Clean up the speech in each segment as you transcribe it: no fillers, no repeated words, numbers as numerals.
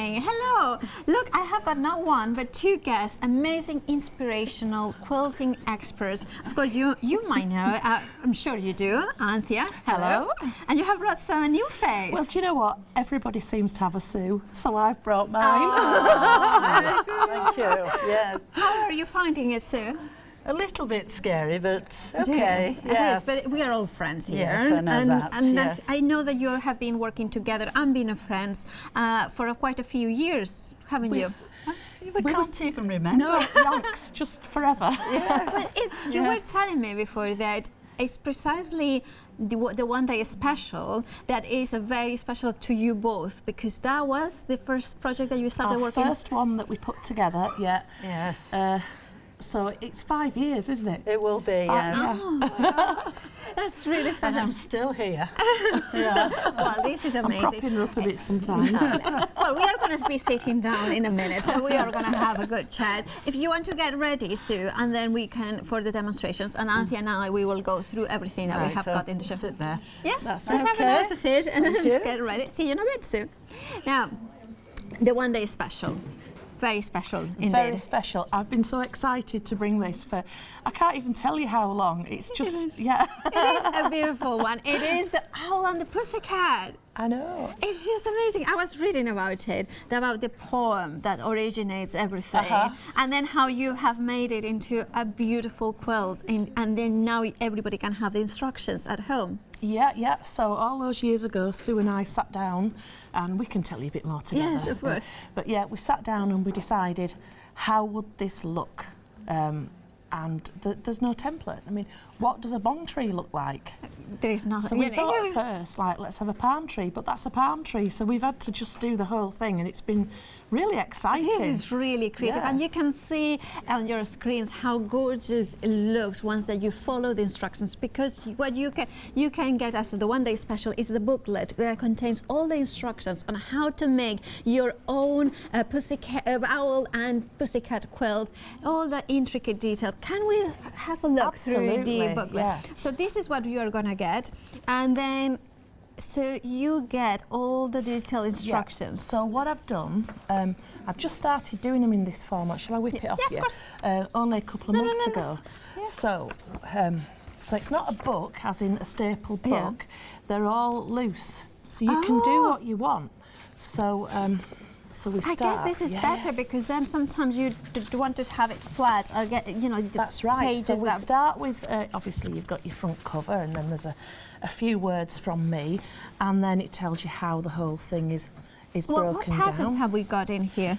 morning. Hello. Look, I have got not one but two guests, amazing, inspirational quilting experts. Of course, you might know. I'm sure you do. Anthea, hello. And you have brought some new face. Well, do you know what? Everybody seems to have a Sue, so I've brought mine. Oh, Thank you. Yes. how are you finding it, Sue? A little bit scary, but okay. It is, but we are all friends here. Yes, I know that, And yes. I know that you have been working together and been friends for quite a few years, haven't you? We can't even remember. No, yonks, just forever. But you were telling me before that it's precisely the one day special that is very special to you both, because that was the first project that you started working on. Our first one that we put together, yeah. Yes. So it's 5 years, isn't it? It will be, yes. Yeah. Oh, wow. That's really And special. I'm still here. Yeah. Well, this is I'm amazing. propping her up a bit sometimes. Well, we are going to be sitting down in a minute, so we are going to have a good chat. If you want to get ready, Sue, and then we can, for the demonstrations, and Auntie and I, we will go through everything that we have so got in the show. Sit there. Yes, That's let's have a okay. nice sit and Thank you. get ready. See you in a bit, Sue. Now, the one day special. Very special indeed. Very special. I've been so excited to bring this for, I can't even tell you how long. It's just, yeah. It is a beautiful one. It is the Owl and the Pussycat. I know. It's just amazing. I was reading about it, about the poem that originates everything, and then how you have made it into a beautiful quilt, and then now everybody can have the instructions at home. Yeah. So all those years ago, Sue and I sat down, and we can tell you a bit more together. Yes, of course. But yeah, we sat down and we decided, how would this look? And there's no template. I mean, what does a bong tree look like? There is nothing. So we thought at first, like, let's have a palm tree, but that's a palm tree. So we've had to just do the whole thing, and it's been really exciting. This is really creative, Yeah. and you can see on your screens how gorgeous it looks once that you follow the instructions, because what you can get as the one day special is the booklet that contains all the instructions on how to make your own owl and pussycat quilt, all the intricate detail. Can we have a look through the booklet? Yeah. So this is what you are gonna get, and then so you get all the detailed instructions. So what I've done, I've just started doing them in this format. Shall I whip it off Yeah, you? of course. Only a couple of months ago. Yeah. So it's not a book, as in a staple book. They're all loose, so you can do what you want. So we start. I guess this is better, because then sometimes you want to have it flat or get, That's right. pages So we that- start with, obviously you've got your front cover, and then there's a few words from me, and then it tells you how the whole thing is What broken patterns down. have we got in here?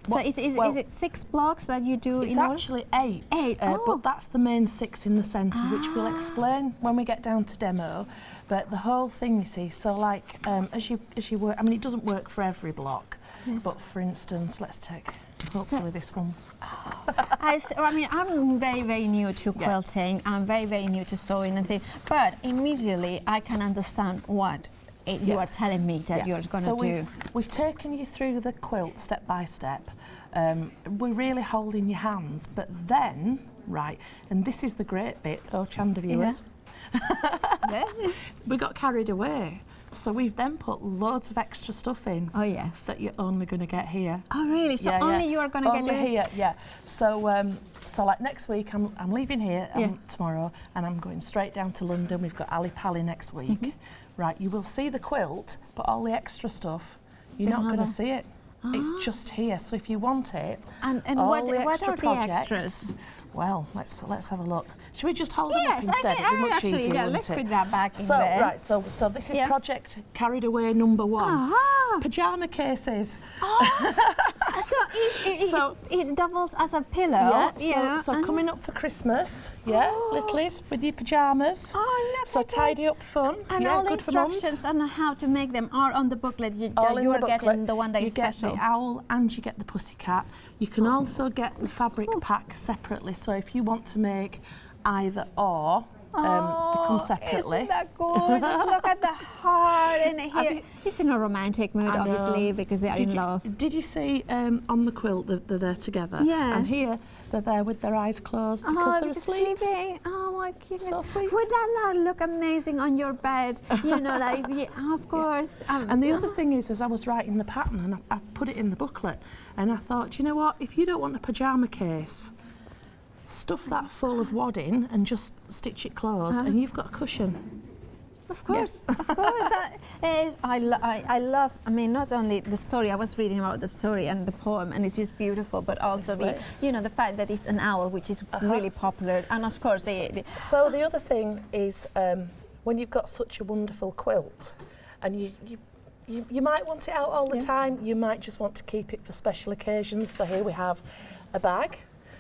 Well, so is it 6 blocks that you do It's in all? actually 8, 8, but that's the main 6 in the centre, which we'll explain when we get down to demo. But the whole thing, you see, so like as you work, I mean, it doesn't work for every block, but for instance, let's take hopefully this one. I mean, I'm very, very new to quilting. I'm very, very new to sewing and things, but immediately I can understand what you are telling me that you're going to do. We've taken you through the quilt step by step. We're really holding your hands, but then, right, and this is the great bit, Hochanda viewers. We got carried away. So we've then put loads of extra stuff in. Oh yes. That you're only going to get here. Oh really? So only you are going to get this? Here, yeah. So like next week, I'm leaving here tomorrow, and I'm going straight down to London. We've got Ali Pali next week. Right, you will see the quilt, but all the extra stuff, you're not going to see it. It's just here. So if you want it, and all what the extra are projects, the extras? Well, let's have a look. Should we just hold them up instead? I It'd be much actually, easier, wouldn't let's it? put that back in So there. right, so this is project carried away number 1. Pajama cases. So it doubles as a pillow. So coming up for Christmas, littlies with your pajamas. Oh, look so at tidy up fun. And all the good for mums. instructions on how to make them are on the booklet. You are getting the one day you special. You get the owl and you get the pussycat. You can also get the fabric pack separately. So if you want to make either or, they come separately. Isn't that gorgeous? Look at the heart in here. It's in a romantic mood, obviously, because they are in love. Did you see on the quilt that they're there together? Yeah. And here they're there with their eyes closed because they're asleep. Sleeping. Oh my goodness. So sweet. Would that not look amazing on your bed? You know, like, yeah, of course. And the other thing is, as I was writing the pattern, and I put it in the booklet, and I thought, you know what, if you don't want a pajama case, stuff that full of wadding and just stitch it closed, and you've got a cushion. Of course, of course. That is, I love, I mean, not only the story, I was reading about the story and the poem, and it's just beautiful, but also the, you know, the fact that it's an owl, which is really popular, and of course So the other thing is, when you've got such a wonderful quilt, and you might want it out all the time, you might just want to keep it for special occasions. So here we have a bag.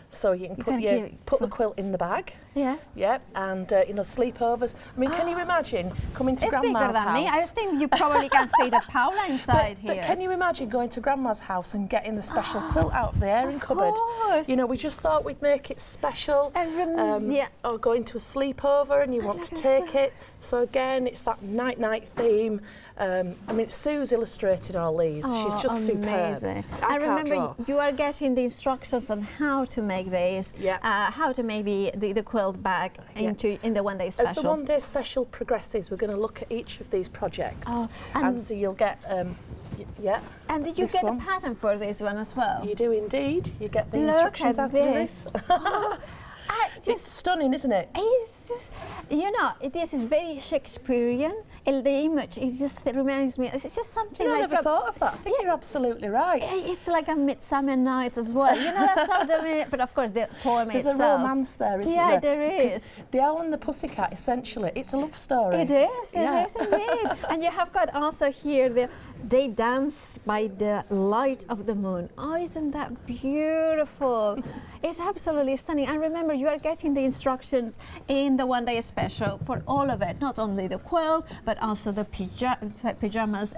So you can put the quilt in the bag. Yeah. Yeah, and you know, sleepovers. I mean, can you imagine coming to Grandma's bigger than house? me. I think you probably can fit a Paula inside here. But can you imagine going to Grandma's house and getting the special quilt out of the airing cupboard? Course. You know, we just thought we'd make it special. Or going to a sleepover and you want to take it. So again, it's that night-night theme. I mean, Sue's illustrated all these. She's just superb. I remember you are getting the instructions on how to make this, how to make the quilt bag in the one day special. As the one day special progresses, we're going to look at each of these projects, and so you'll get And did you get the pattern for this one as well? You do indeed. You get the instructions out of this. It's stunning, isn't it? It's just, you know, this is very Shakespearean. The image, it reminds me, it's just something I like... never thought of that. I think you're absolutely right. It's like a Midsummer Nights as well. You know, that's how but of course the poem There's itself. a romance there, isn't there? Yeah, there is. The Owl and the Pussycat, essentially, it's a love story. It is indeed. And you have got also here they dance by the light of the moon. Oh, isn't that beautiful? It's absolutely stunning. And remember, you are getting the instructions in the one day special for all of it, not only the quilt, but also the pajamas,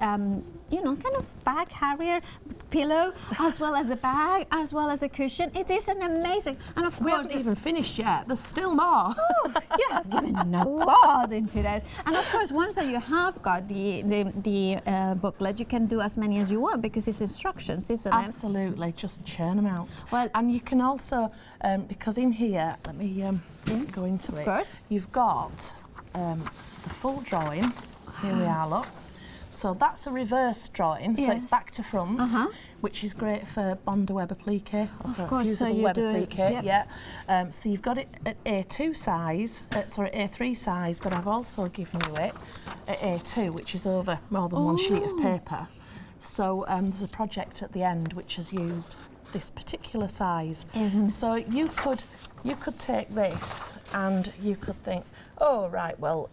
you know, kind of bag carrier, pillow, as well as the bag, as well as the cushion. It is an amazing, and of course we haven't even finished yet. There's still more. You have given no thought into that. And of course, once that you have got the booklet, you can do as many as you want because it's instructions, isn't it? Absolutely, just churn them out. Well, and you can also, because in here, let me go into it. Of course. You've got the full drawing. Here we are, look. So that's a reverse drawing, so it's back to front, which is great for Bondo Web applique, or fusible web applique. So you've got it at A2 size, A3 size, but I've also given you it at A2, which is over more than one sheet of paper. So there's a project at the end which has used this particular size. So you could take this and you could think, oh right, well,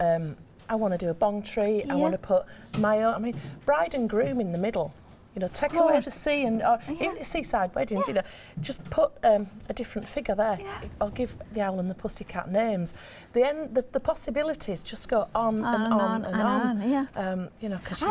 I want to do a bong tree. I want to put my own. I mean, bride and groom in the middle. You know, take away the sea and even seaside weddings. You know, just put a different figure there, or give the Owl and the Pussycat names. The possibilities just go on and on. You know, because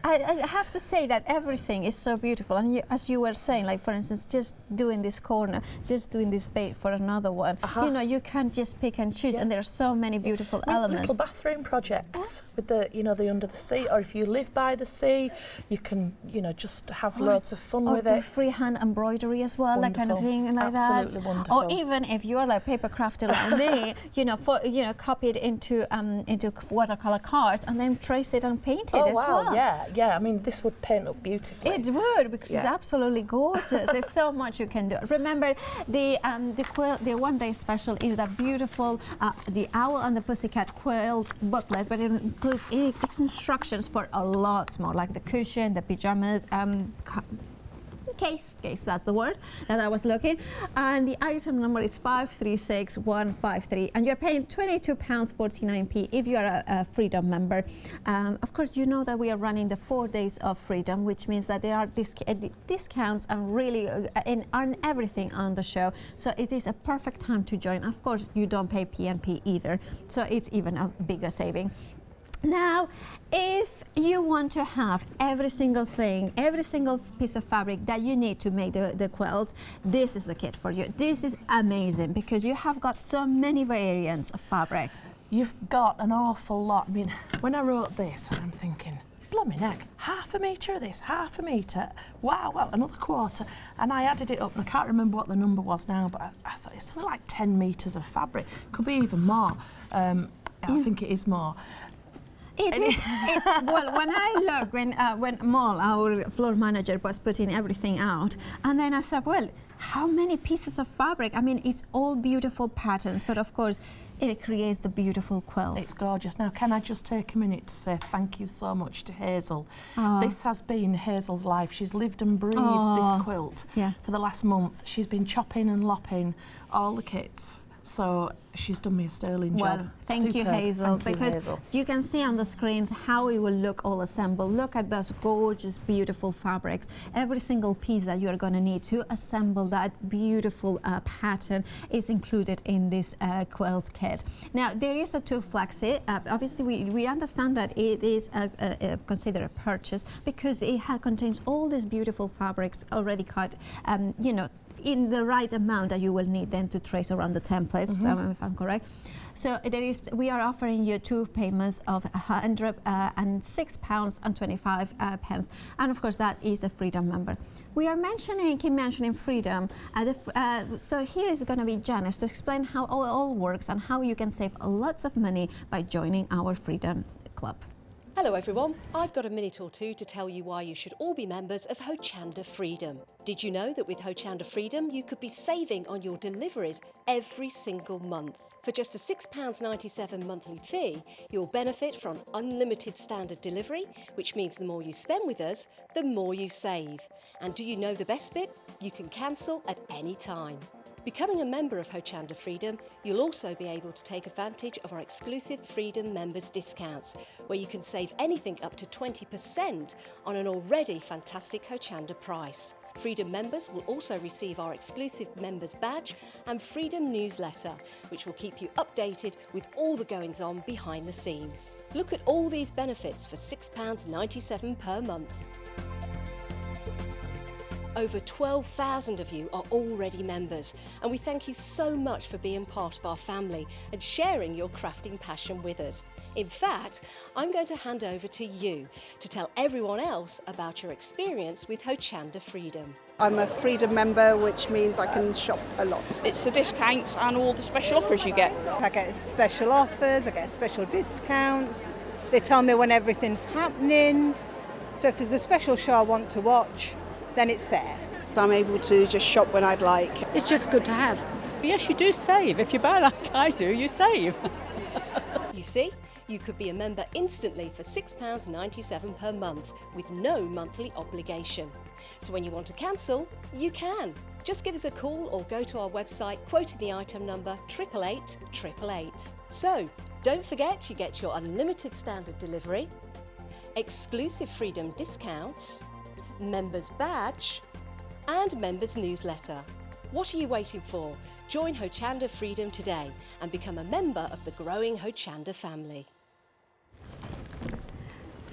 I have to say that everything is so beautiful, and as you were saying, like for instance, just doing this corner, just doing this bait for another one. You know, you can't just pick and choose, and there are so many beautiful elements. Little bathroom projects with the under the sea, or if you live by the sea, you can just have loads of fun with it. Or freehand embroidery as well, that kind of thing, like Absolutely that. Wonderful. Or even if you're like papercrafter like me, copy it into watercolor cards and then trace it and paint it as well. Yeah. I mean, this would paint up beautifully. It would, because it's absolutely gorgeous. There's so much you can do. Remember, the one day special is that beautiful the Owl and the Pussycat quilt booklet, but it includes instructions for a lot more, like the cushion, the pajamas, case, that's the word that I was looking, and the item number is 536153, and you're paying £22.49 if you are a Freedom member. Of course, you know that we are running the 4 days of Freedom, which means that there are discounts and really on everything on the show, so it is a perfect time to join. Of course, you don't pay P&P either, so it's even a bigger saving. Now, if you want to have every single thing, every single piece of fabric that you need to make the quilt, this is the kit for you. This is amazing because you have got so many variants of fabric. You've got an awful lot. I mean, when I wrote this, I'm thinking, blooming heck, half a metre of this, half a metre, wow, another quarter. And I added it up, and I can't remember what the number was now, but I thought it's something like 10 metres of fabric. Could be even more. I think it is more. Well, when I look, when Moll, our floor manager, was putting everything out, and then I said, well, how many pieces of fabric? I mean, it's all beautiful patterns, but of course, it creates the beautiful quilts. It's gorgeous. Now, can I just take a minute to say thank you so much to Hazel. This has been Hazel's life. She's lived and breathed this quilt for the last month. She's been chopping and lopping all the kits. So she's done me a sterling job. Thank you, Hazel, because Hazel. you can see on the screens how it will look all assembled. Look at those gorgeous, beautiful fabrics. Every single piece that you're going to need to assemble that beautiful pattern is included in this quilt kit. Now, there is a two flexi. Obviously, we understand that it is considered a purchase because it contains all these beautiful fabrics already cut, you know, in the right amount that you will need then to trace around the templates, if I'm correct. So we are offering you two payments of £106.25, and of course that is a Freedom member. We are keep mentioning Freedom. So here is going to be Janice to explain how it all works and how you can save lots of money by joining our Freedom Club. Hello everyone, I've got a minute or two to tell you why you should all be members of Hochanda Freedom. Did you know that with Hochanda Freedom you could be saving on your deliveries every single month? For just a £6.97 monthly fee, you'll benefit from unlimited standard delivery, which means the more you spend with us, the more you save. And do you know the best bit? You can cancel at any time. Becoming a member of Hochanda Freedom, you'll also be able to take advantage of our exclusive Freedom members discounts, where you can save anything up to 20% on an already fantastic Hochanda price. Freedom members will also receive our exclusive members badge and Freedom newsletter, which will keep you updated with all the goings-on behind the scenes. Look at all these benefits for £6.97 per month. Over 12,000 of you are already members, and we thank you so much for being part of our family and sharing your crafting passion with us. In fact, I'm going to hand over to you to tell everyone else about your experience with Hochanda Freedom. I'm a Freedom member, which means I can shop a lot. It's the discounts and all the special offers you get. I get special offers, I get special discounts. They tell me when everything's happening. So if there's a special show I want to watch, then it's there. I'm able to just shop when I'd like. It's just good to have. Yes, you do save. If you buy like I do, you save. You see, you could be a member instantly for £6.97 per month with no monthly obligation. So when you want to cancel, you can. Just give us a call or go to our website quoting the item number 888 So don't forget you get your unlimited standard delivery, exclusive Freedom discounts, members badge and members newsletter. What are you waiting for? Join Hochanda Freedom today and become a member of the growing Hochanda family.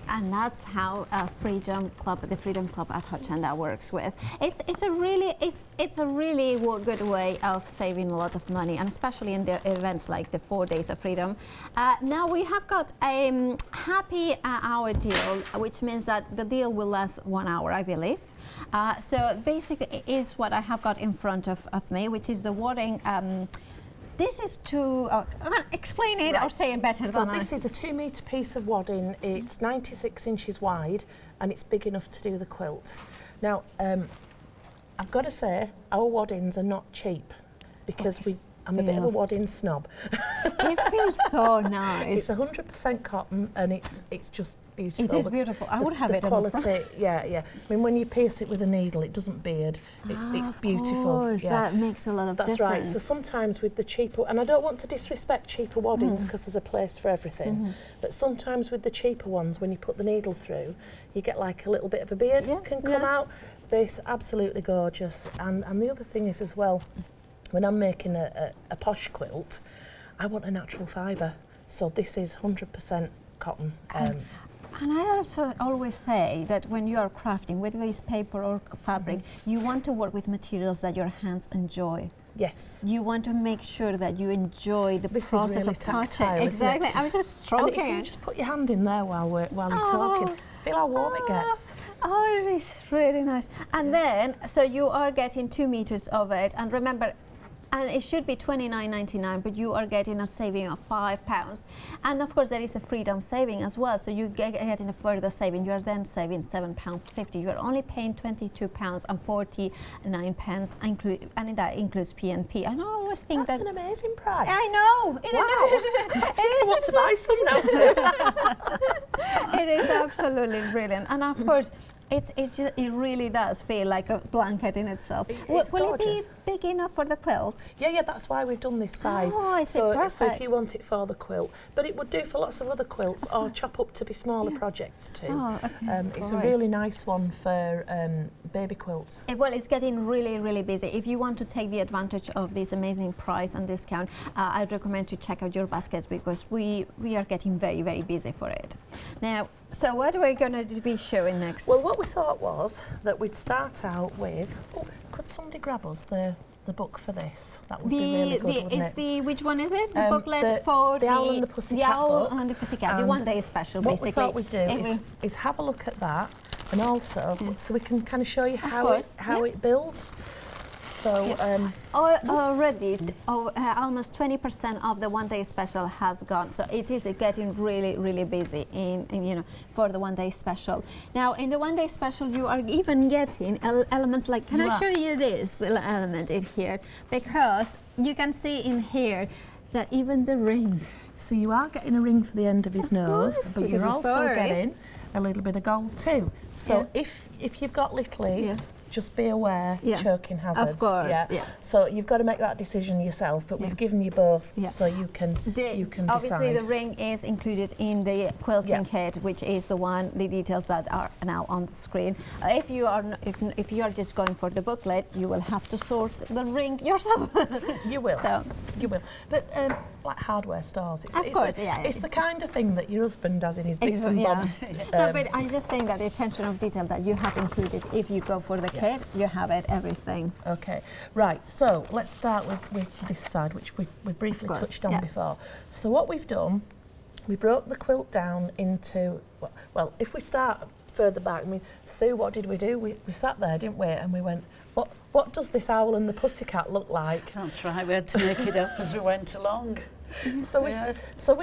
And that's how the Freedom Club at Hochanda works with. It's a really good way of saving a lot of money, and especially in the events like the 4 Days of Freedom. Now we have got a happy hour deal, which means that the deal will last 1 hour, I believe. So basically, it is what I have got in front of me, which is the wadding. This is explain it or say it better than I. So this is a 2 metre piece of wadding. It's 96 inches wide and it's big enough to do the quilt. Now, I've got to say, our waddings are not cheap because I'm a bit of a wadding snob. It feels so nice. It's 100% cotton and it's just beautiful. It is beautiful. I would have it quality, on the front. yeah. I mean, when you pierce it with a needle, it doesn't beard. It's beautiful. Of course, that makes a lot of difference. That's right. So sometimes with the cheaper, and I don't want to disrespect cheaper waddings because there's a place for everything, but sometimes with the cheaper ones, when you put the needle through, you get like a little bit of a beard can come out. This absolutely gorgeous. And the other thing is as well, when I'm making a posh quilt, I want a natural fibre. So this is 100% cotton. And I also always say that when you are crafting, whether it's paper or fabric, you want to work with materials that your hands enjoy. Yes. You want to make sure that you enjoy the process really of touching. tactile, Exactly. I'm just stroking and if you just put your hand in there while you're talking, Feel how warm it gets. Oh, it is really nice. And then, so you are getting 2 meters of it, and remember, and it should be £29.99, but you are getting a saving of £5. And of course, there is a freedom saving as well. So you getting a further saving. You are then saving £7.50. You are only paying £22.49, and that includes P&P. And I always think that's an amazing price. I know. Wow. I want to buy some now too. It is absolutely brilliant, and of course. It really does feel like a blanket in itself. Will it be big enough for the quilt? Yeah, that's why we've done this size. Oh, I see, so perfect. if you want it for the quilt, but it would do for lots of other quilts or chop up to be smaller projects too. Oh, okay. It's a really nice one for baby quilts. Well, it's getting really, really busy. If you want to take the advantage of this amazing price and discount, I'd recommend to check out your baskets because we are getting very, very busy for it. Now, so what are we going to be showing next? Well, what we thought was that we'd start out with, could somebody grab us the book for this? That would be really good, wouldn't it? Which one is it? The booklet for the Owl and the Pussycat Owl book. and the Pussycat, the one-day special, what basically. What we thought we'd do is have a look at that, and also so we can kind of show you how it builds. So already almost 20% of the one-day special has gone. So it is getting really, really busy in for the one-day special. Now in the one-day special, you are even getting elements like. Can I show you this little element in here? Because you can see in here that even the ring. So you are getting a ring for the end of his nose, but you're also getting a little bit of gold too. So if you've got littlies. Just be aware, choking hazards. Of course, So you've got to make that decision yourself, but we've given you both, so you can decide. Obviously, the ring is included in the quilting kit, which is the details that are now on the screen. If you are just going for the booklet, you will have to source the ring yourself. You will. You will. But like hardware stores, it's the kind of thing that your husband does in his bits and bobs. No, but I just think that the attention of detail that you have included, if you go for the kit, you have everything. Okay, right, so let's start with this side, which we briefly touched on before. So what we've done, we broke the quilt down into, well, if we start further back, I mean, Sue, what did we do? We sat there, didn't we, and we went, what does this Owl and the Pussycat look like? That's right, we had to make it up as we went along. So we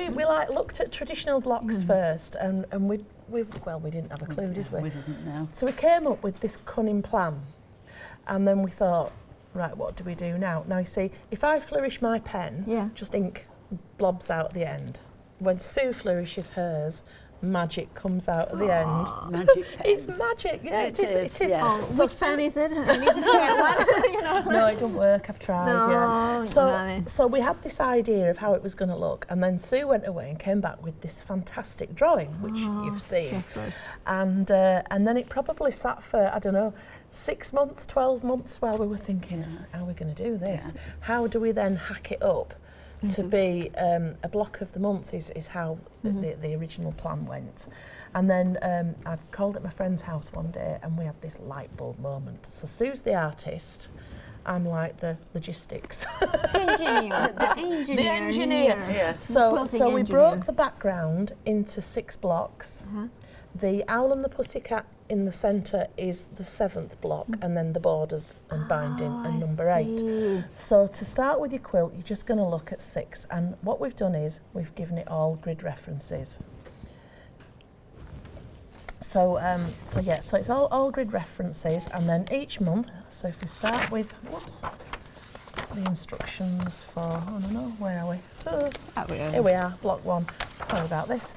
like looked at traditional blocks first, and we didn't have a clue, did we? We didn't know. So we came up with this cunning plan, and then we thought, right, what do we do now? Now you see, if I flourish my pen, just ink blobs out the end. When Sue flourishes hers, magic comes out at the end. Magic pen. It's magic, it is. Yes. Which pen is it? I need to get one. No, it doesn't work. I've tried. So we had this idea of how it was going to look, and then Sue went away and came back with this fantastic drawing, which you've seen. And then it probably sat for 6 months, 12 months, while we were thinking, how are we going to do this? Yeah. How do we then hack it up? To be a block of the month is how the original plan went. And then I called at my friend's house one day and we had this light bulb moment. So Sue's the artist, I'm like the logistics. The engineer. Yeah. So we broke the background into 6 blocks. The Owl and the Pussycat in the centre is the 7th block, and then the borders and binding and number 8. So to start with your quilt, you're just going to look at 6, and what we've done is we've given it all grid references. So it's all grid references, and then each month. So if we start with the instructions for where are we? Here we are, block 1. Sorry about this.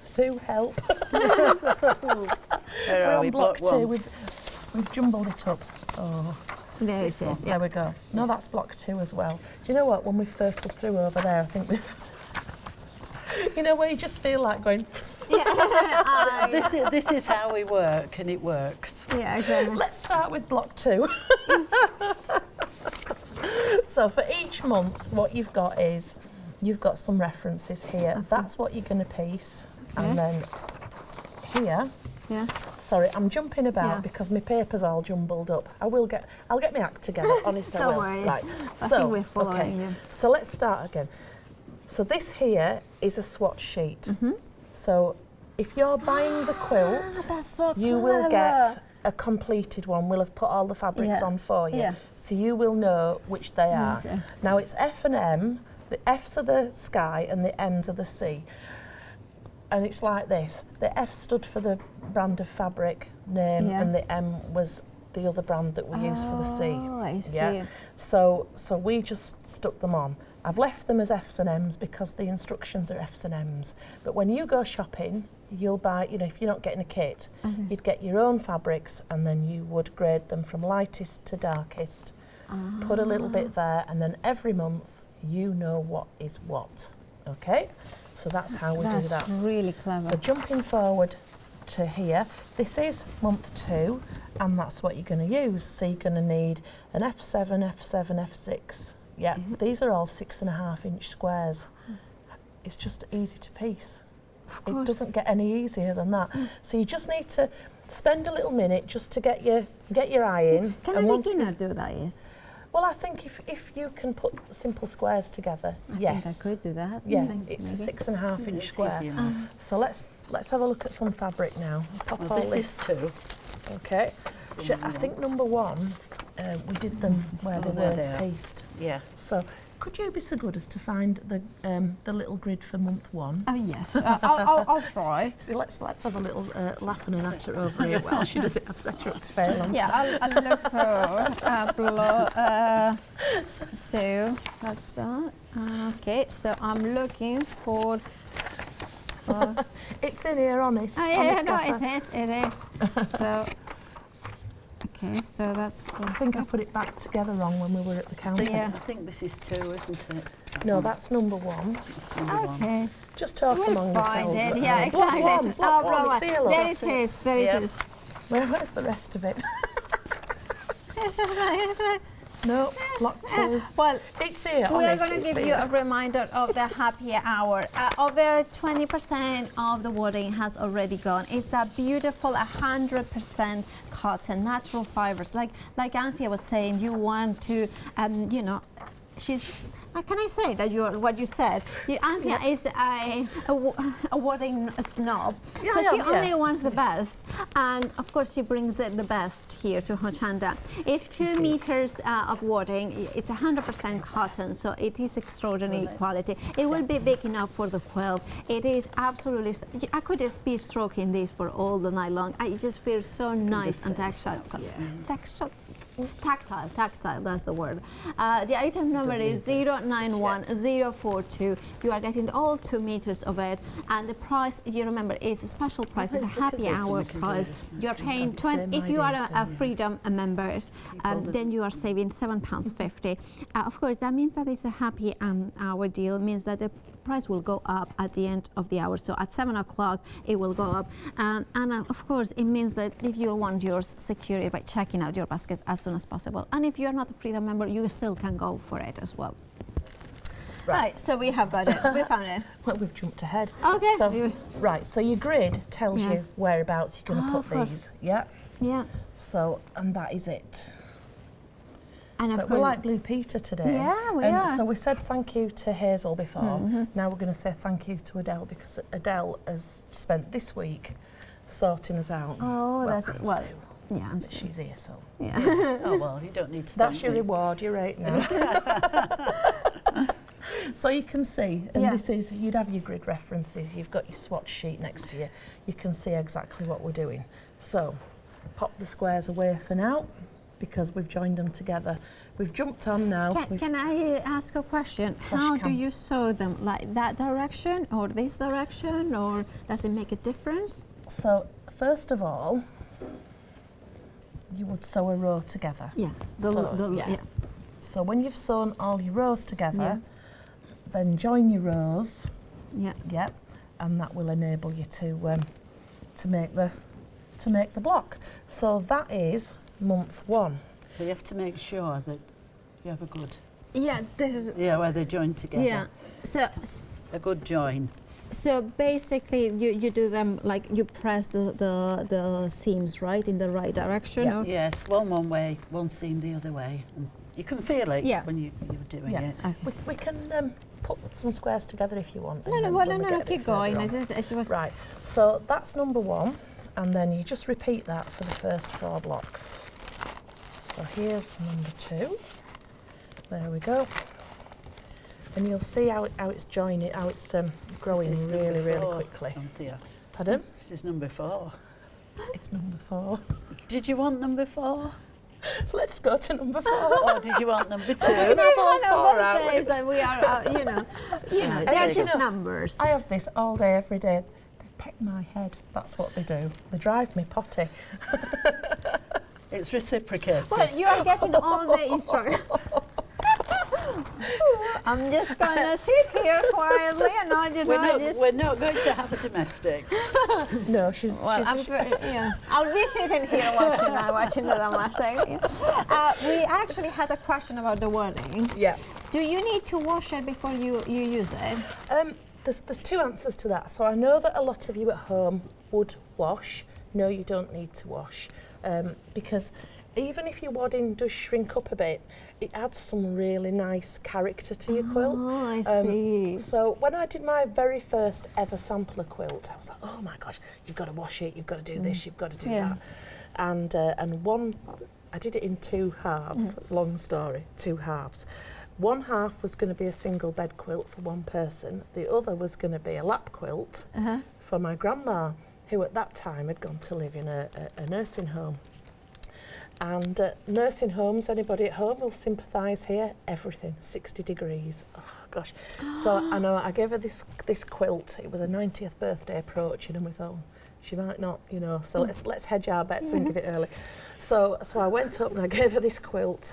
Sue, help. We're on block 2. We've jumbled it up. Oh, there it is. There we go. No, that's block 2 as well. Do you know what? When we've circled through over there, I think we've. Where you just feel like going. This is how we work, and it works. Yeah, exactly. Let's start with block 2. So for each month, what you've got is. You've got some references here. That's what you're going to piece. And then here. Yeah. Sorry, I'm jumping about because my paper's all jumbled up. I'll get my act together, honest I will. Don't worry. Right. I think we're following you. So let's start again. So this here is a swatch sheet. So if you're buying the quilt, That's so you will clever. get a completed one. We'll have put all the fabrics Yeah. on for you, Yeah. so you will know which they are. Yeah. Now it's F and M. The F's are the sky and the M's are the sea. And it's like this. The F stood for the brand of fabric name, Yeah. and the M was the other brand that we use for the sea. Oh, I see. Yeah. So we just stuck them on. I've left them as F's and M's because the instructions are F's and M's. But when you go shopping, you'll buy, you know, if you're not getting a kit, you'd get your own fabrics and then you would grade them from lightest to darkest. Put a little bit there, and then every month you know what is what. Okay? So that's how we do that. That's really clever. So jumping forward to here, this is month 2, and that's what you're going to use. So you're going to need an F7, F7, F6. Yeah, these are all 6.5 inch squares. It's just easy to piece. It doesn't get any easier than that. So you just need to spend a little minute just to get your eye in. Can and a once beginner do that? Yes. well, I think if you can put simple squares together, I yes. think I could do that. Yeah, Maybe. it's a 6.5 inch square. Easy enough. So let's have a look at some fabric now. Pop Well, all this is 2. Okay. So I think number 1, we did them where they There they were are. pieced. Yes. So could you be so good as to find the little grid for month 1? Oh yes, I'll try. So let's have a little laugh and a natter over here while she does it. I've set her up to fail on Yeah, I'll look for below. So that's that. Okay, so I'm looking for. It's in here, honest. Oh yeah, honest no, gaffer. it is. So. Okay, so that's. I think I put it back together wrong when we were at the counter. Yeah. I think this is 2, isn't it? No, that's number 1. It's number 1. Okay. Just talk We'll among find yourselves. it. Yeah, Block exactly. one, block one. block It's here, look. There it is. There Yeah. it is. Where's the rest of it? Yes. No, block 2. Well, It's here, we are honest, going to it's give you here. a reminder of the happy hour. Over 20% of the wadding has already gone. It's that beautiful 100% cotton, natural fibers. Like Anthea was saying, you want to, you know, she's. Can I say that what you said? Anthea is a wadding snob, Yeah, so I she am, only yeah. wants the best, and of course she brings it the best here to Hochanda. It's 2 meters of wadding. It's 100% cotton, so it is extraordinary quality. It will be big enough for the quilt. It is absolutely. I could just be stroking this for all the night long. It just feels so nice and tactile. Tactile, that's the word. The item number is 091042. You are getting all 2 meters of it, and the price, you remember, is a special price. It's a Let's look at happy this and hour we can price. do it. You're paying got the same if you are idea, a so, Freedom member, then you are saving £7.50. Of course, that means that it's a happy hour deal. It means that the price will go up at the end of the hour. So at 7 o'clock, it will go up. And of course, it means that if you want yours, secure it by checking out your baskets as soon as possible. And if you're not a Freedom member, you still can go for it as well. Right, so we have got it. We found it. Well, we've jumped ahead. Okay. So, right, so your grid tells you Yes. whereabouts you're going to Of put course. these. Yeah. Yeah. So, and that is it. And So of we're course, like Blue Peter today. Yeah, we and are. So we said thank you to Hazel before. Now we're going to say thank you to Adele, because Adele has spent this week sorting us out. oh, that's Welcome, well. Sue. Yeah, I'm But she's here, so yeah. Oh, well, you don't need to. that's thank your me. reward. You're right now. So you can see, and Yeah. this is, you'd have your grid references. You've got your swatch sheet next to you. You can see exactly what we're doing. So pop the squares away for now, because we've joined them together. We've jumped on now. Can I ask a question? course How you do can. you sew them? Like that direction or this direction, or does it make a difference? So first of all, you would sew a row together. Yeah. So, So when you've sewn all your rows together, then join your rows. Yeah. Yep, and that will enable you to make the block. So that is month 1. But you have to make sure that you have a good, Yeah. This is. where they join together. Yeah. A good join. So basically, you do them like you press the seams right in the right direction. Yeah. Or? Yes, one way, one seam the other way. And you can feel it Yeah. when you're doing Yeah. it. We can put some squares together if you want. No, keep going. Right, so that's number 1, and then you just repeat that for the first 4 blocks. So here's number 2. There we go. And you'll see how it's joining, how it's growing really quickly. Anthea. Pardon? This is number 4. It's number 4. Did you want number 4? Let's go to number 4. Or did you want number 2? That we are, they're just numbers. I have this all day, every day. They peck my head. That's what they do. They drive me potty. It's reciprocated. Well, you are getting all the instructions. I'm just going to sit here quietly and we're not going to have a domestic. No, she's... I'll be sitting here watching the domestic. We actually had a question about the wording. Yeah. Do you need to wash it before you use it? There's 2 answers to that. So I know that a lot of you at home would wash. No, you don't need to wash. Because even if your wadding does shrink up a bit, it adds some really nice character to your quilt. Oh, I see. So when I did my very first ever sampler quilt, I was like, oh my gosh, you've got to wash it, you've got to do this, you've got to do that. And I did it in 2 halves, long story, 2 halves. One half was going to be a single bed quilt for one person. The other was going to be a lap quilt for my grandma, who at that time had gone to live in a nursing home. And nursing homes, anybody at home will sympathise here, everything, 60 degrees. Oh, gosh. So I know I gave her this quilt. It was her 90th birthday approaching, and we thought, she might not, so let's hedge our bets and give it early. So I went up and I gave her this quilt,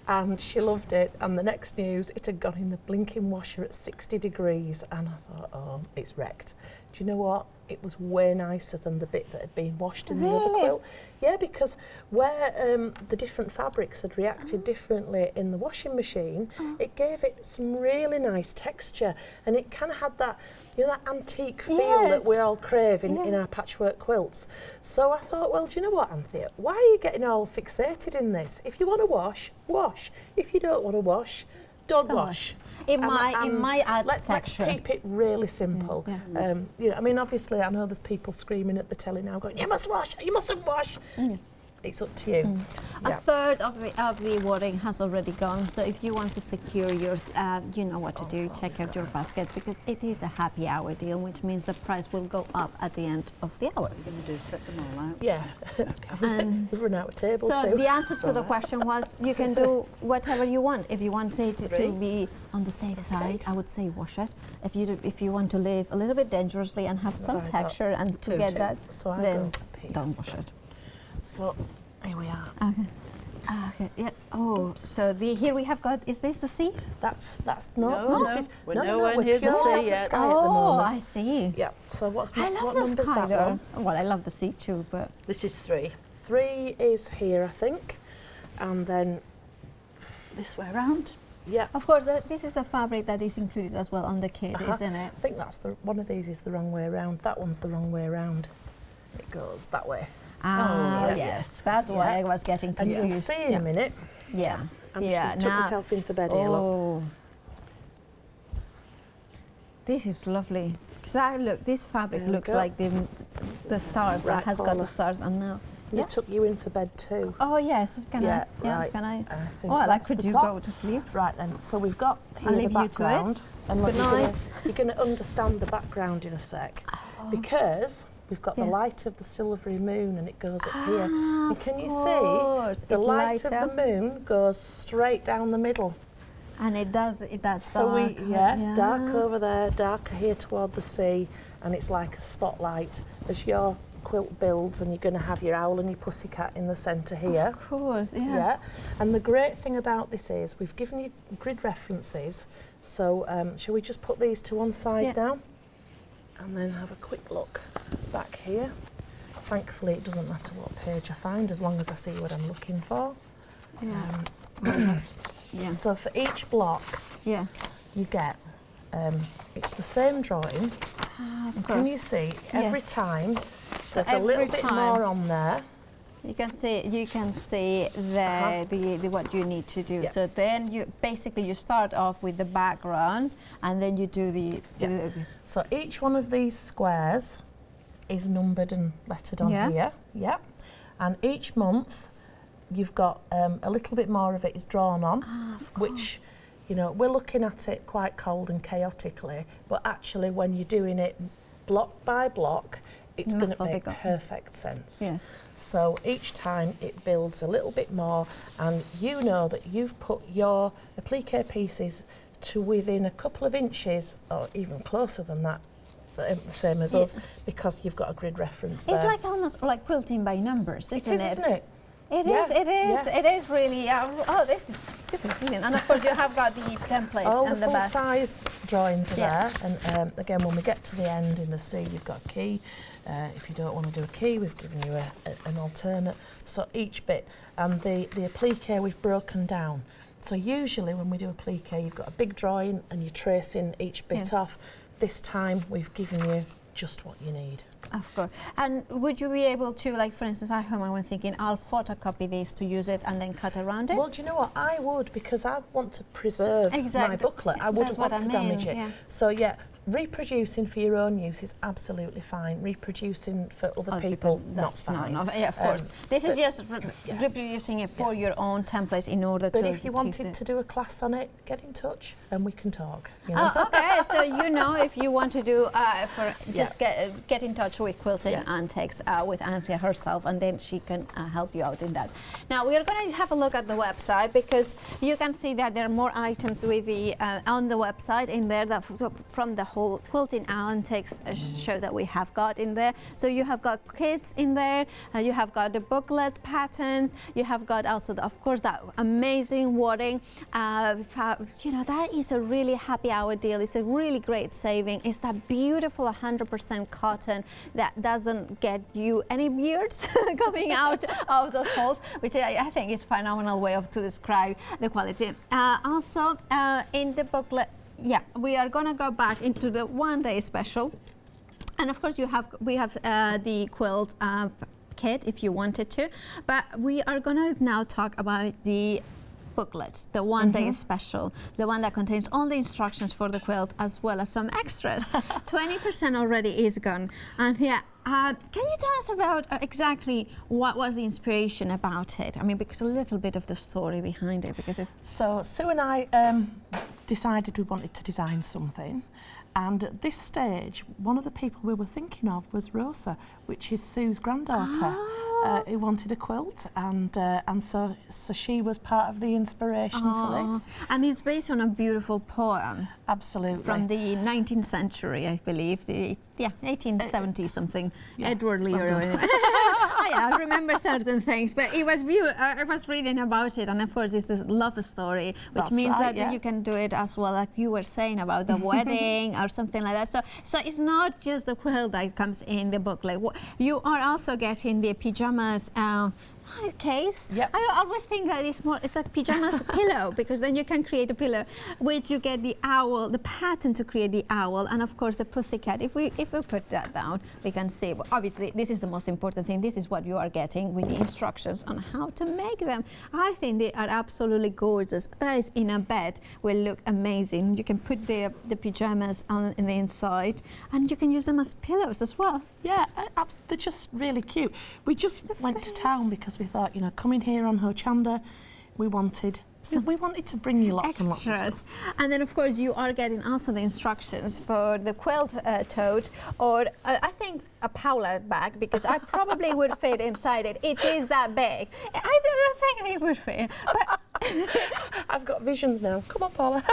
and she loved it. And the next news, it had gone in the blinking washer at 60 degrees, and I thought, oh, it's wrecked. Do you know what? It was way nicer than the bit that had been washed in the other quilt. Yeah, because where the different fabrics had reacted differently in the washing machine, it gave it some really nice texture, and it kind of had that, that antique feel that we all crave in our patchwork quilts. So I thought, well, do you know what, Anthea? Why are you getting all fixated in this? If you want to wash, wash. If you don't want to wash, don't wash. It might add let's keep it really simple. I mean, obviously, I know there's people screaming at the telly now, going, "You must wash! You mustn't wash!" It's up to you. A third of the wadding has already gone. So if you want to secure yours, you know what to do. Check out your basket, because it is a happy hour deal, which means the price will go up at the end of the hour. We're going to set them all out. Yeah. We've run out of tables. So the answer to the question was, you can do whatever you want. If you want it to be on the safe side, I would say wash it. If you want to live a little bit dangerously and have some texture and to get that, then don't wash it. So here we are. Okay. Yeah. Oh, so here we have got. Is this the sea? That's no. This is we're nowhere near the sea yet. Sky at the moment. I see. Yeah. So what the number's sky that one? Well, I love the sea too, but this is 3. 3 is here, I think, and then this way round. Yeah. Of course, this is the fabric that is included as well on the kit, isn't it? I think that's one of these is the wrong way around. That one's the wrong way around. It goes that way. Yes. That's why I was getting confused. And you'll see in a minute. Yeah. I'm just took myself in for bed here. Look. This is lovely. Because look, this fabric looks like the stars that has got the stars, and now. You took you in for bed too. Oh yes, can I? Right. Can I? Think could you go to sleep? Right then. So we've got here I'll the background. And good night. You're going to understand the background in a sec, because we've got the light of the silvery moon, and it goes up here. And can you see the light of the moon goes straight down the middle? And it does. So dark over there, darker here toward the sea, and it's like a spotlight as your quilt builds, and you're going to have your owl and your pussycat in the centre here. Of course, And the great thing about this is we've given you grid references, so shall we just put these to one side now, and then have a quick look back here. Thankfully, it doesn't matter what page I find, as long as I see what I'm looking for. So for each block, you get it's the same drawing. Can you see every time? There's a little bit more on there. You can see the what you need to do. Yeah. So then you start off with the background, and then you do the So each one of these squares is numbered and lettered on here. Yeah. And each month you've got a little bit more of it is drawn on, which, you know, we're looking at it quite cold and chaotically, but actually when you're doing it block by block, it's going to make perfect sense. Yes. So each time it builds a little bit more, and you know that you've put your applique pieces to within a couple of inches, or even closer than that, the same as us, because you've got a grid reference there. It's like almost like quilting by numbers, isn't it? Isn't it? It is really. Oh, this is brilliant. And of course, you have got the templates All and the the back. full-size drawings are there, and again, when we get to the end in the C, you've got a key. If you don't want to do a key, we've given you an alternate. So each bit, and the applique we've broken down. So usually when we do applique, you've got a big drawing and you're tracing each bit off. This time we've given you just what you need. Of course. And would you be able to, like, for instance, at home I was thinking, I'll photocopy this to use it and then cut around it? Well, do you know what? I would, because I want to preserve my booklet. I wouldn't want to damage it. Yeah. So yeah, reproducing for your own use is absolutely fine. Reproducing for other people, not fine. Yeah, of course. This is just reproducing it for your own templates in order to... But if you wanted to do a class on it, get in touch and we can talk. You know? Oh, okay. So you know, if you want to do, get in touch with Quilting Antics with Anthea herself, and then she can help you out in that. Now we are going to have a look at the website, because you can see that there are more items with the on the website in there that from the whole Quilting Antics show that we have got in there. So you have got kits in there, you have got the booklets, patterns, you have got also, of course, that amazing wording. You know, that is a really happy hour deal. It's a really great saving. It's that beautiful 100% cotton that doesn't get you any beards coming out of those holes, which I think is a phenomenal way to describe the quality. Also, in the booklet, we are going to go back into the one-day special, and of course we have the quilt kit if you wanted to, but we are going to now talk about the booklets, the one-day special, the one that contains all the instructions for the quilt as well as some extras. 20% already is gone. And can you tell us about exactly what was the inspiration about it? I mean, because a little bit of the story behind it, because it's... So Sue and I decided we wanted to design something, and at this stage, one of the people we were thinking of was Rosa, which is Sue's granddaughter. Who wanted a quilt, and so she was part of the inspiration for this. And it's based on a beautiful poem. Absolutely. From the 19th century, I believe. 1870 something. Edward Lear. I remember certain things, but it was I was reading about it, and of course it's this love story, which means that you can do it as well, like you were saying about the wedding or something like that. So it's not just the quilt that comes in the booklet. You are also getting the pajamas case. Yep. I always think that it's like pajamas pillow, because then you can create a pillow, which you get the owl, the pattern to create the owl, and of course the pussycat. If we put that down, we can see. Well, obviously, this is the most important thing. This is what you are getting with the instructions on how to make them. I think they are absolutely gorgeous. That is in a bed will look amazing. You can put the pajamas on the inside, and you can use them as pillows as well. Yeah, they're just really cute. We just went to town because we thought, you know, coming here on Hochanda, we wanted to bring you lots and lots of stuff. And then, of course, you are getting also the instructions for the quilt tote, or I think a Paula bag, because I probably would fit inside it. It is that big. I don't think it would fit. But I've got visions now. Come on, Paula.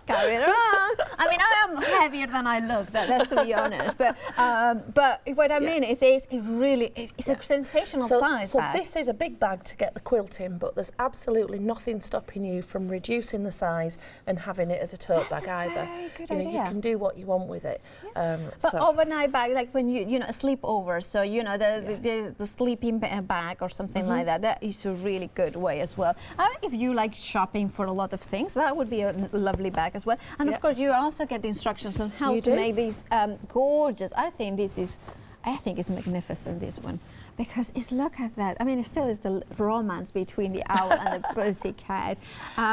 Carry it around. I mean, I am heavier than I look. That's to be honest. But what I mean is, it's a sensational size bag. So this is a big bag to get the quilt in, but there's absolutely nothing stopping you from reducing the size and having it as a tote bag either. Very good idea. You can do what you want with it. But overnight bag, like when you know, a sleepover, so you know the sleeping bag or something like that. That is a really good way as well. If you like shopping for a lot of things, that would be a lovely bag as well. And of course, you also get the instructions on how to make these gorgeous. I think this is I think it's magnificent, this one, because it's, look at that. I mean, it still is the romance between the owl and the pussycat,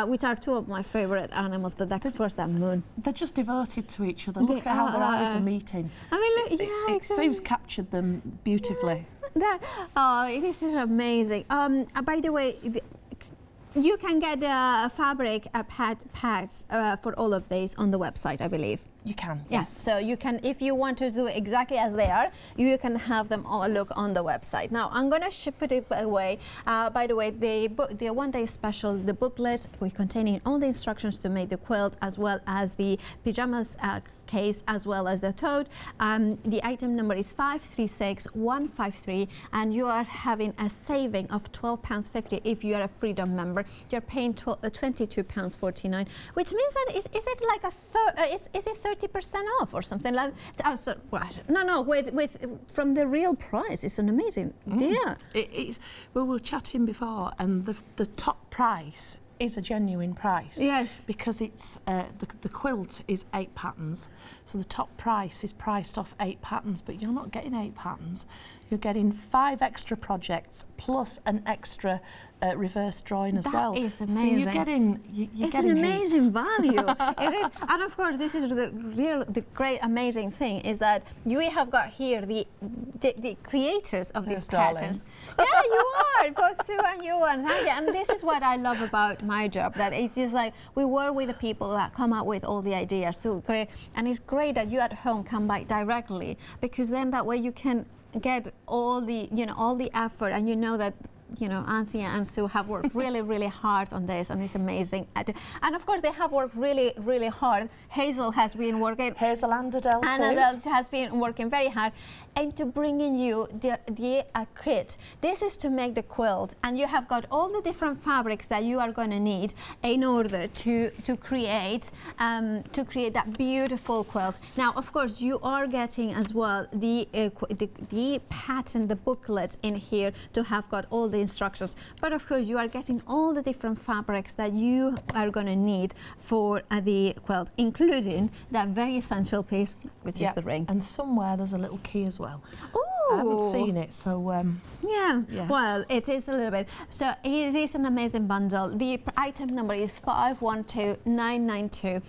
which are two of my favorite animals, but that, of course, that moon. They're just devoted to each other. Look at how their eyes are meeting. I mean, look, It seems captured them beautifully. This is amazing. By the way, you can get the fabric pads for all of these on the website, I believe. You can, Yes, so you can, if you want to do exactly as they are, you can have them all look on the website. Now, I'm going to put it away. By the way, the one-day special, the booklet, will containing all the instructions to make the quilt, as well as the pajamas case, as well as the tote. The item number is 536153, and you are having a saving of £12.50 if you are a Freedom member. You're paying £22.49, which means that is it like is it 30% off or something like that? Oh, so, no, with from the real price. It's an amazing deal. It's, well, we were chatting before, and the top price is a genuine price. Yes. Because it's the quilt is 8 patterns, so the top price is priced off 8 patterns, but you're not getting 8 patterns. You're getting 5 extra projects plus an extra reverse drawing as well. That is amazing. So you're getting It's getting an amazing heaps. value. It is, and of course, this is the great amazing thing is that you have got here the creators of these patterns. Yeah, you are, both Sue and you and Nadia, and this is what I love about my job. That it's just like we work with the people that come up with all the ideas. So great, and it's great that you at home come by directly, because then that way you can get all the all the effort, and you know that Anthea and Sue have worked really, really hard on this, and it's amazing. And of course, they have worked really, really hard. Hazel has been working. Hazel and Adele too. And Adele has been working very hard into bringing you the kit. This is to make the quilt, and you have got all the different fabrics that you are going to need in order to create that beautiful quilt. Now, of course, you are getting as well the pattern, the booklet in here to have got all the instructions. But of course, you are getting all the different fabrics that you are going to need for the quilt, including that very essential piece, which is the ring. And somewhere there's a little key as well. Ooh. I haven't seen it, so yeah, well, it is a little bit. So it is an amazing bundle. The item number is 512992.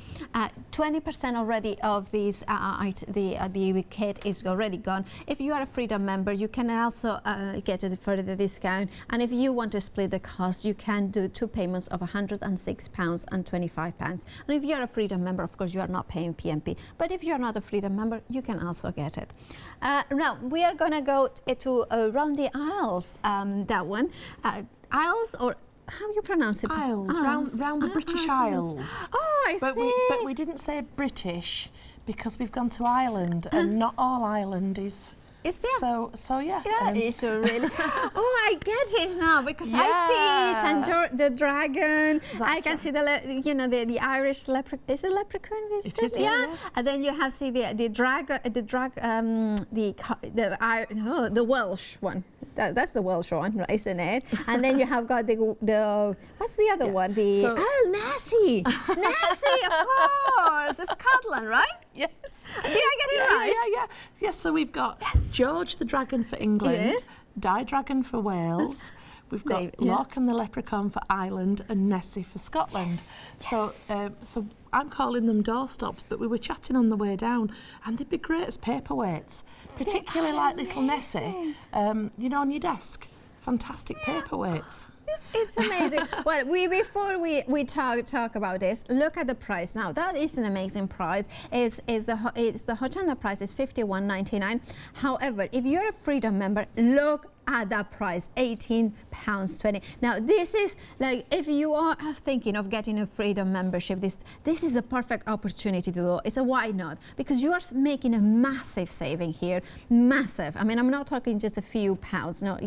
20% already of these the kit is already gone. If you are a Freedom member, you can also get a further discount. And if you want to split the cost, you can do 2 payments of £106 and £25. And if you are a Freedom member, of course, you are not paying PMP. But if you are not a Freedom member, you can also get it. Now we are going to go to around the Isles. That one, Isles, or how you pronounce it? Isles, round the British Isles. Oh, I see. But we didn't say British because we've gone to Ireland, and not all Ireland is. Is there? So yeah. Yeah, it's a really. Oh, I get it now, because I see the dragon. I can see the Irish leprechaun. Is it leprechaun? It is, yeah. And then you have the Welsh one. That's the Welsh one, right, isn't it? And then you have got the what's the other one? Nessie. Nessie, of course, Scotland, right? Yes. Did I get it right? Yeah. So we've got George the Dragon for England, Di Dragon for Wales. We've got Lorcan and the Leprechaun for Ireland, and Nessie for Scotland. So I'm calling them doorstops, but we were chatting on the way down, and they'd be great as paperweights, particularly like little Nessie, on your desk. Fantastic paperweights. It's amazing. Well, before we talk about this, look at the price. Now that is an amazing price. It's the Hochanda price is £51.99. However, if you're a Freedom member, look at that price, £18.20. Now this is like, if you are thinking of getting a Freedom membership, this is the perfect opportunity to do. It's a why not? Because you are making a massive saving here, massive. I mean, I'm not talking just a few pounds. No,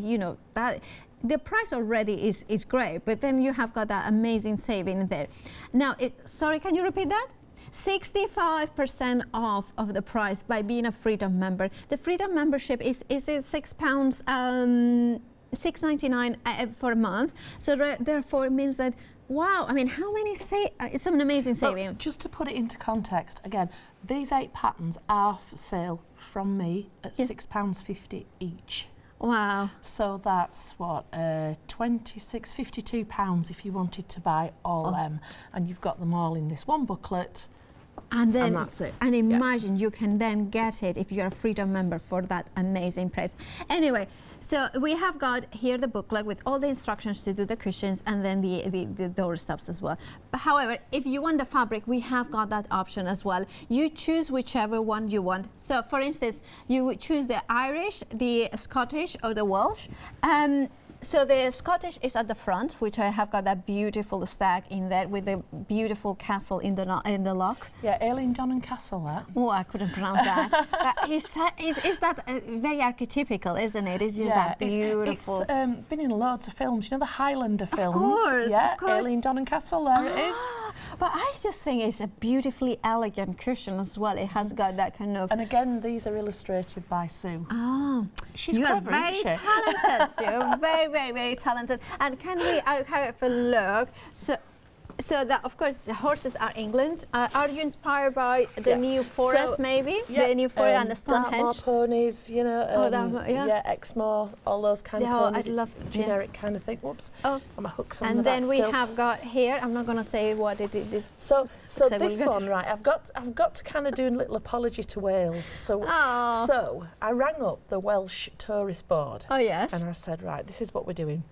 that. The price already is great, but then you have got that amazing saving there. Now, sorry, can you repeat that? 65% off of the price by being a Freedom member. The Freedom membership is £6.99 for a month. So therefore, it means that wow, I mean, how many it's an amazing saving. But just to put it into context, again, these 8 patterns are for sale from me at £6.50 each. Wow. So that's what, £52 if you wanted to buy all them, and you've got them all in this one booklet. And that's it. And imagine you can then get it if you're a Freedom member for that amazing price. Anyway, so we have got here the booklet with all the instructions to do the cushions and then the door stops as well. But however, if you want the fabric, we have got that option as well. You choose whichever one you want. So for instance, you would choose the Irish, the Scottish or the Welsh. So the Scottish is at the front, which I have got that beautiful stag in there with the beautiful castle in the lock. Yeah, Aileen John and Castle, that. Oh, I couldn't pronounce that. But is that very archetypical, isn't it? It's just that beautiful. It's been in loads of films. You know the Highlander films? Of course, yeah, of course. Aileen John and Castle, there it is. But I just think it's a beautifully elegant cushion as well. It has got that kind of... And again, these are illustrated by Sue. Oh, she's you're clever, very isn't she? talented, Sue. Very, very, very talented. And can we have a look? So that, of course, the horses are England. Are you inspired by the New Forest, maybe? Yeah, the New Forest and the Stonehenge? Dartmoor ponies, you know. Exmoor, all those kind of ponies. I love generic kind of thing. Whoops. Oh, and my hooks on the and back then we still. have got here. I'm not going to say what it is. So this one, right? I've got to kind of do a little apology to Wales. So I rang up the Welsh Tourist Board. Oh yes. And I said, right, this is what we're doing.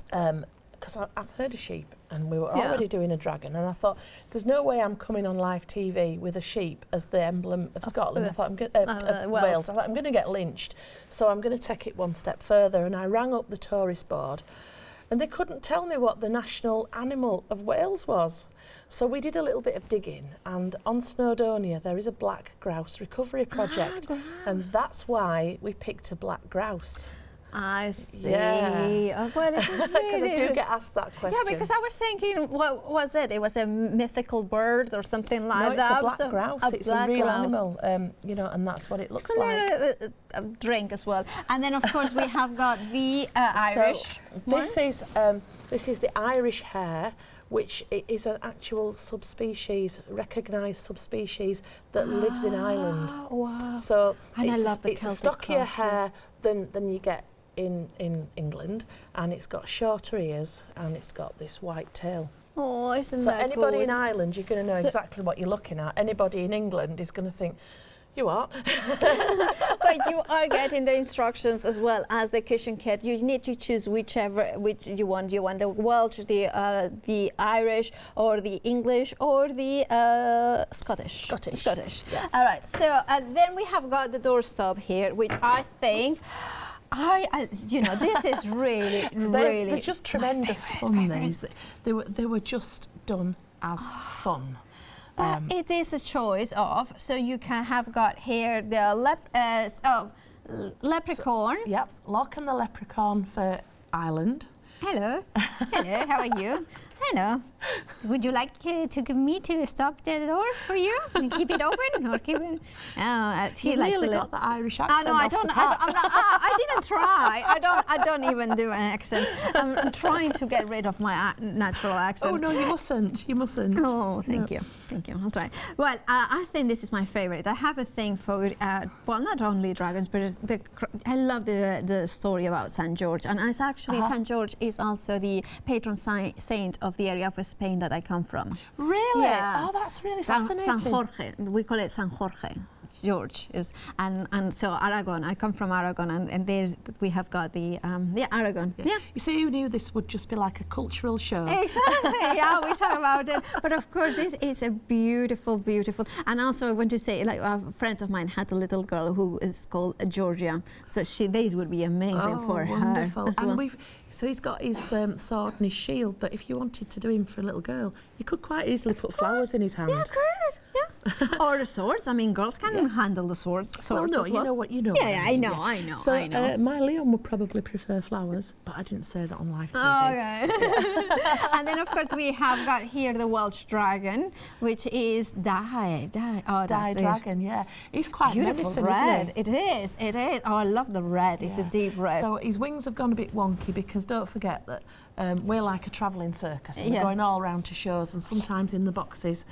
Because I've heard a sheep and we were already doing a dragon, and I thought there's no way I'm coming on live TV with a sheep as the emblem of Scotland. I thought of Wales. I thought I'm going to get lynched, so I'm going to take it one step further. And I rang up the Tourist Board, and they couldn't tell me what the national animal of Wales was. So we did a little bit of digging, and on Snowdonia there is a black grouse recovery project, and that's why we picked a black grouse. I see. Yeah. Oh, well, Because I do get asked that question. Yeah, because I was thinking, what was it? It was a mythical bird or something like that? No, it's a black grouse. It's a real animal, you know, and that's what it looks like. A drink as well. And then, of course, we have got the Irish one. This is the Irish hare, which is an actual subspecies, recognised subspecies that lives in Ireland. Wow. So and it's, I love the it's a stockier hare than you get in England, and it's got shorter ears and it's got this white tail. Oh, isn't so that anybody gorgeous? in Ireland, you're going to know exactly what you're looking at. Anybody in England is going to think, you are. But you are getting the instructions as well as the cushion kit. You need to choose which you want. You want the Welsh, the Irish, or the English, or the Scottish. Scottish. Yeah. All right. So then we have got the doorstop here, which I think. You know, this is really, really. They're just tremendous fun. These, they were just done as fun. It is a choice of, so you can have got here the leprechaun. Yep, Lock and the Leprechaun for Ireland. Hello, hello, how are you? Hello. Would you like to me to stop the door for you and keep it open or keep it? He likes really got the Irish accent. No, I don't. I didn't try. I don't even do an accent. I'm trying to get rid of my natural accent. Oh no, you mustn't. You mustn't. Oh, thank you. I'll try. Well, I think this is my favorite. I have a thing for well, not only dragons, but I love the story about St. George, and it's actually St. George is also the patron saint of the area of Spain that I come from. Really? Yeah. Oh, that's really fascinating. San Jorge. We call it San Jorge. George is, and so Aragon. I come from Aragon, and there's we have got the Aragon. Yeah. You see, who knew this would just be like a cultural show? Exactly. Yeah, we talk about it. But of course, this is a beautiful, beautiful. And also, I want to say, like a friend of mine had a little girl who is called Georgia. So these would be amazing for wonderful. her as well. And so he's got his sword and his shield. But if you wanted to do him for a little girl, you could quite easily put flowers in his hand. Yeah, good. Yeah. Or the swords. I mean, girls can handle the swords Well, no, as well. you know what you know. Yeah, I know, I know, So I know. my Leon would probably prefer flowers, but I didn't say that on live TV. Okay. And then, of course, we have got here the Welsh Dragon, which is dye. Oh, that's Dragon, yeah. He's quite beautiful menacing, red. isn't he? It is. Oh, I love the red. It's a deep red. So his wings have gone a bit wonky because don't forget that we're like a travelling circus. And we're Yeah. going all around to shows, and sometimes in the boxes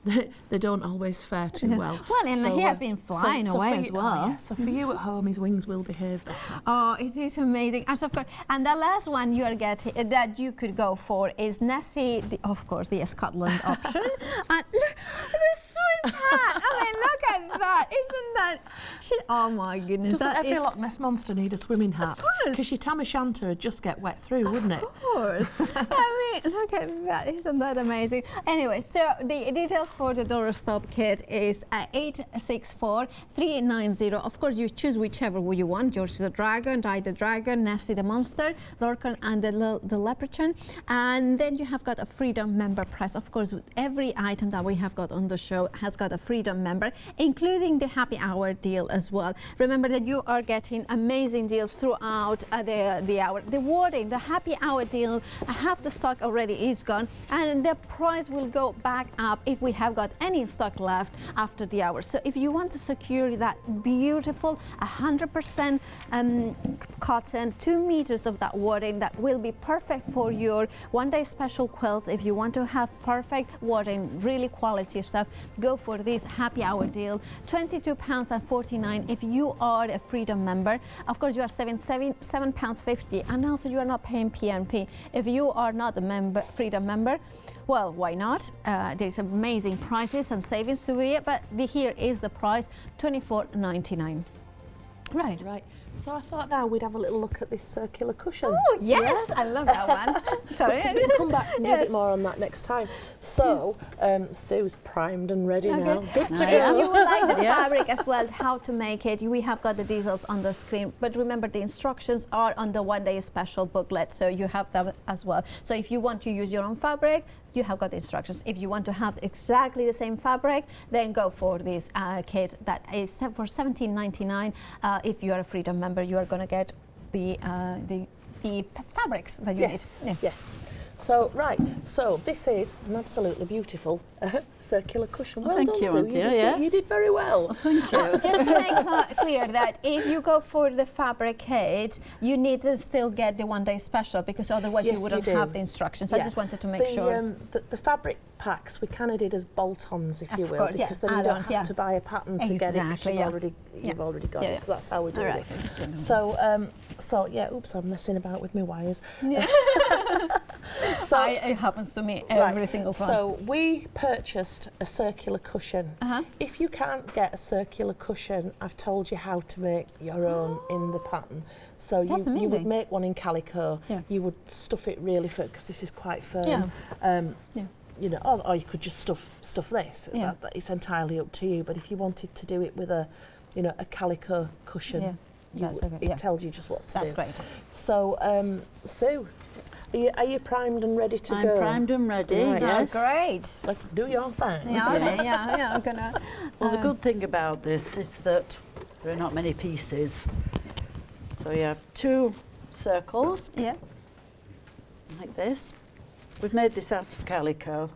they don't always fare too well. Well, and he has been flying away for as you, well. so for you at home, his wings will behave better. Oh, it is amazing. And, so of course, and the last one you are getting that you could go for is Nessie, of course, the Scotland option. And look, the swim hat. I mean, look at that. Isn't that? Oh my goodness. Doesn't that every is- Loch Ness monster need a swimming hat? Because your tam o' shanter would just get wet through, wouldn't it? Of course. I mean, look at that. Isn't that amazing? Anyway, so the details for the doorstop kit is 864-3890. Of course, you choose whichever one you want. George the Dragon, Die the Dragon, Nessie the Monster, Lorcan and the Leprechaun. And then you have got a Freedom member price. Of course, every item that we have got on the show has got a Freedom member, including the happy hour deal as well. Remember that you are getting amazing deals throughout the hour. The wording, the happy hour deal, half the stock already is gone, and the price will go back up if we have got any stock left after the hour. So if you want to secure that beautiful 100% cotton, 2 meters of that wording that will be perfect for your one-day special quilts, if you want to have perfect wording, really quality stuff, go for this happy hour deal. £22.49 if you are a Freedom member. Of course, you are saving £7.50, and also you are not paying PNP. If you are not a Freedom member, well, why not? There's amazing prices and savings to it, but here is the price, $24.99. Right. Right. So I thought now we'd have a little look at this circular cushion. Oh, yes, I love that one. Sorry. Because we'll come back and do a bit more on that next time. So, Sue's primed and ready now. Good to If go. you would like the fabric as well, how to make it, we have got the details on the screen. But remember, the instructions are on the one-day special booklet, so you have them as well. So if you want to use your own fabric, you have got the instructions. If you want to have exactly the same fabric, then go for this kit that is for $17.99. If you are a Freedom member, you are going to get the fabrics that you need. Yeah. Yes. So, right, so this is an absolutely beautiful circular cushion. Well thank done, you, Sue. Anthea, did, yes. you did very well. Thank you. Just to make clear that if you go for the fabric kit, you need to still get the one-day special, because otherwise Yes, you you wouldn't do. have the instructions. I just wanted to make the, sure. The fabric packs we kind of did as bolt-ons, if you Of will, course, yeah, because then you don't add-ons, have yeah. to buy a pattern to get it, because Exactly, you've already got Yeah, it. yeah. So that's how we do All right. it. So, so yeah. Oops, I'm messing about with my wires. Yeah. So It happens to me every single time. So we purchased a circular cushion. If you can't get a circular cushion, I've told you how to make your own in the pattern. So That's you would amazing. make one in calico. Yeah. You would stuff it really firm, because this is quite firm. Yeah. Yeah. You know, or you could just stuff this. Yeah. It's entirely up to you. But if you wanted to do it with a calico cushion, Yeah. That's okay, it yeah. tells you just what to That's do. great. So, Sue, are you primed and ready to I'm go? primed and ready, Right. Oh, yes. great. Let's do your thing. Yeah, okay, yeah, I'm gonna. Well, the good thing about this is that there are not many pieces. So you have 2 circles, Yeah. like this. We've made this out of calico.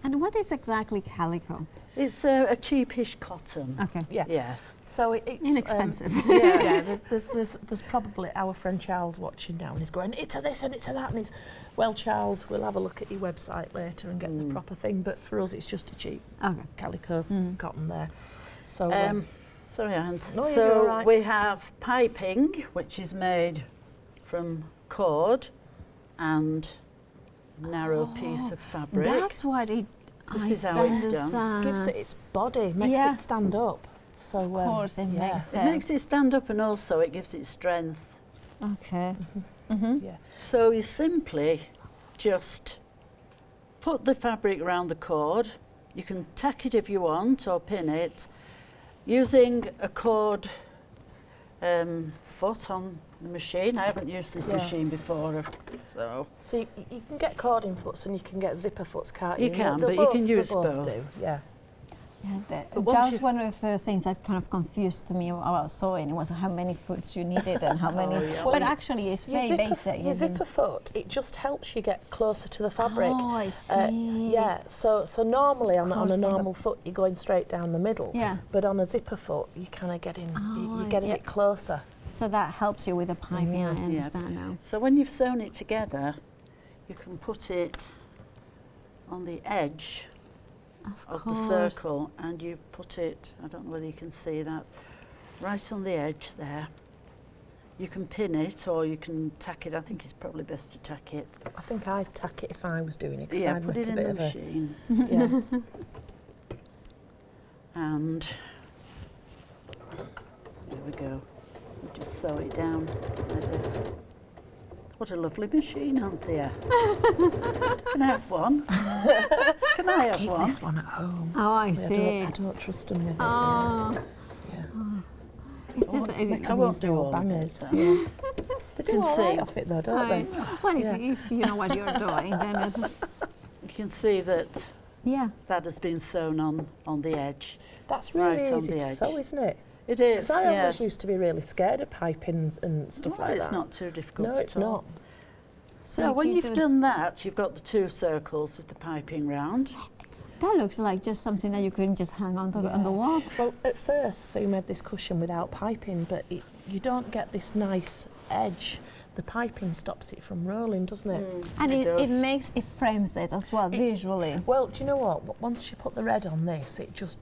And what is exactly calico? It's a cheapish cotton. Okay. Yeah. Yes. So it's Inexpensive. Yeah, there's probably our friend Charles watching down. He's going, it's a this and it's a that, and he's, well, Charles, we'll have a look at your website later and get the proper thing. But for us, it's just a cheap Okay. calico cotton there. So Sorry, Anne. No, you're So all right. we have piping, which is made from cord and narrow piece of fabric. That's what it. This is how it's done. understand. gives it its body, makes Yeah. it stand up. So Of course, it makes It makes it stand up, and also it gives it strength. Okay. yeah. So you simply just put the fabric around the cord. You can tack it if you want, or pin it, using a cord foot on the machine. I haven't used this Yeah. machine before, so So you can get cording foots and you can get zipper foots, can't you? You can, They'll but you can they'll use both. do, yeah. Yeah, But that once was one of the things that kind of confused me about sewing, was how many foots you needed and how many. yeah. But actually, it's very basic. Your zipper foot, it just helps you get closer to the fabric. Oh, I see. Yeah, so normally on a normal foot, you're going straight down the middle. Yeah. But on a zipper foot, you kind of get in, you're getting it closer. So that helps you with the piping, I understand now. So when you've sewn it together, you can put it on the edge of the circle, and you put it, I don't know whether you can see that, right on the edge there. You can pin it or you can tack it. I think it's probably best to tack it. I think I'd tack it if I was doing it, because Yeah, I'd put make it a in bit the of machine. Yeah. And there we go. We'll just sew it down like this. What a lovely machine, Anthea. Can I have one? Can I have Keep one? this one at home. Oh, I I see. don't trust them with it. Oh, Yeah. it's just, I won't do all bangers. of it. They do can all see. right off it though, don't they? well, Yeah. if you know what you're doing, then it's, You can see that yeah. that has been sewn on the edge. That's really Right on easy the to edge. sew, isn't it? It is, Because I yeah. always used to be really scared of pipings and stuff Well, like it's that. not too difficult No, at it's all. not. So Like when you you've do- done that, you've got the two circles with the piping round. That looks like just something that you can just hang on to on the wall. Well, at first, Sue made this cushion without piping, but you don't get this nice edge. The piping stops it from rolling, doesn't it? And It it does. frames it as well, visually. Well, do you know what? Once you put the red on this, it just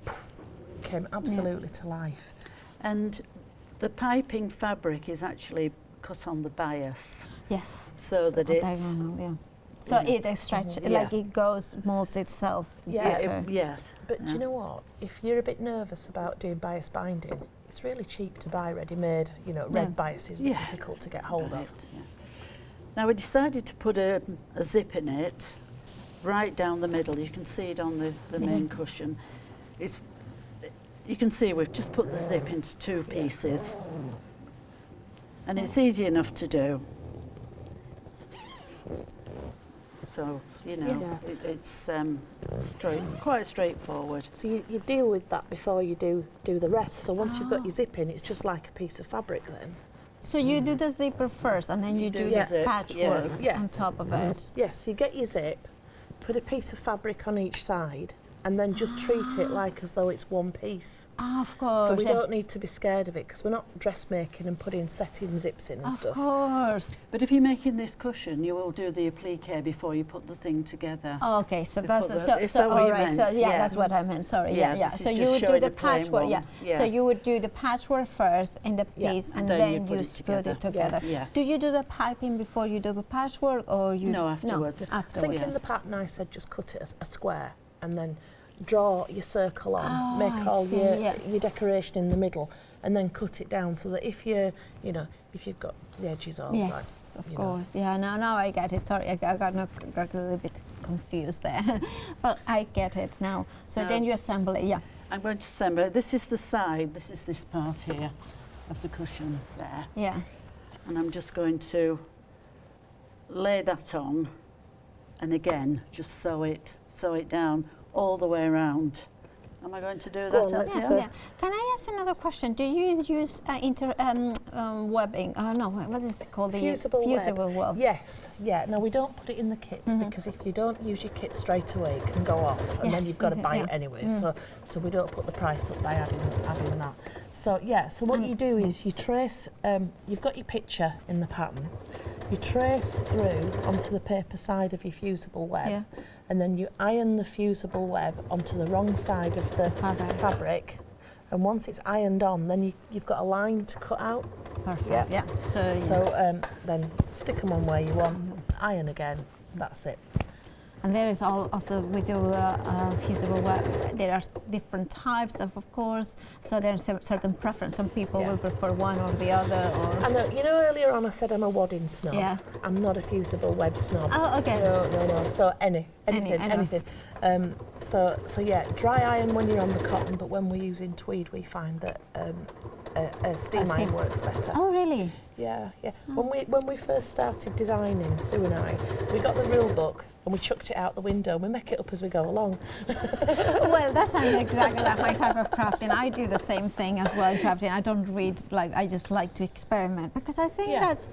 came absolutely to life. And the piping fabric is actually cut on the bias. Yes. So that it's- So it is stretched, Yeah. like it goes, molds itself. Yeah, better. Yes. But do you know what? If you're a bit nervous about doing bias binding, it's really cheap to buy ready-made. You know, red bias is Yeah. difficult to get hold of. Yeah. Now we decided to put a zip in it, right down the middle. You can see it on the main cushion. You can see we've just put the zip into two pieces, and it's easy enough to do. So you know, it's quite straightforward. So you deal with that before you do the rest. So once you've got your zip in, it's just like a piece of fabric then. So you do the zipper first, and then you do the the zip, patchwork yes. Yeah. on top of it. Yes, you get your zip, put a piece of fabric on each side, and then just treat it like as though it's one piece. Ah, of course. So we yeah. don't need to be scared of it, because we're not dressmaking and putting setting zips in and Of stuff. course. But if you're making this cushion, you will do the applique before you put the thing together. Oh, okay, so You that's put the- so. is So that what all you right. So meant? yeah, Yeah. that's what I meant. Sorry. Yeah, Yeah. this is So just you would do showing the the plain patchwork. one. Yeah. Yes. So you would do the patchwork first in the Yeah, piece, and and then then you put you it screw together. it together. Yeah. Do you do the piping before you do the patchwork, or you? No, afterwards. No, I think afterwards. in the pattern I said just cut it as a square and then draw your circle on, Oh, make I all see, your yeah. your decoration in the middle, and then cut it down so that if you've got the edges all Yes, like, of course. Yeah, now I get it. Sorry, I got a little bit confused there, but I get it now. So Now- then you assemble it. Yeah. I'm going to assemble it. This is the side, this is this part here of the cushion there. Yeah. And I'm just going to lay that on, and again, just sew it down all the way around. Am I going to do Go that? on, let's Anthea? see. Yeah. Can I ask another question? Do you use webbing? No, what is it called? Fusible web. web. Yes, yeah. Now we don't put it in the kits because if you don't use your kit straight away, it can go off, and then Yes, you've got to buy it yeah. anyway. So we don't put the price up by adding that. So yeah. So what you do is you trace. You've got your picture in the pattern. You trace through onto the paper side of your fusible web, Yeah. and then you iron the fusible web onto the wrong side of the fabric. And once it's ironed on, then you've got a line to cut out. Perfect. Yeah. Yeah. So. So then stick them on where you want, iron again, that's it. And there is also with the fusible web, there are different types of course. So there's certain preference. Some people Yeah. will prefer one or the other. Or I know, earlier on I said I'm a wadding snob. Yeah. I'm not a fusible web snob. Oh, okay. No. So anything. I know. So yeah, dry iron when you're on the cotton, but when we're using tweed, we find that a steam iron works better. Oh, really? Yeah. When we first started designing, Sue and I, we got the rule book and we chucked it out the window and we make it up as we go along. Well, Well, that sounds exactly like my type of crafting. I do the same thing as well in crafting. I don't read, like, I just like to experiment because I think that's,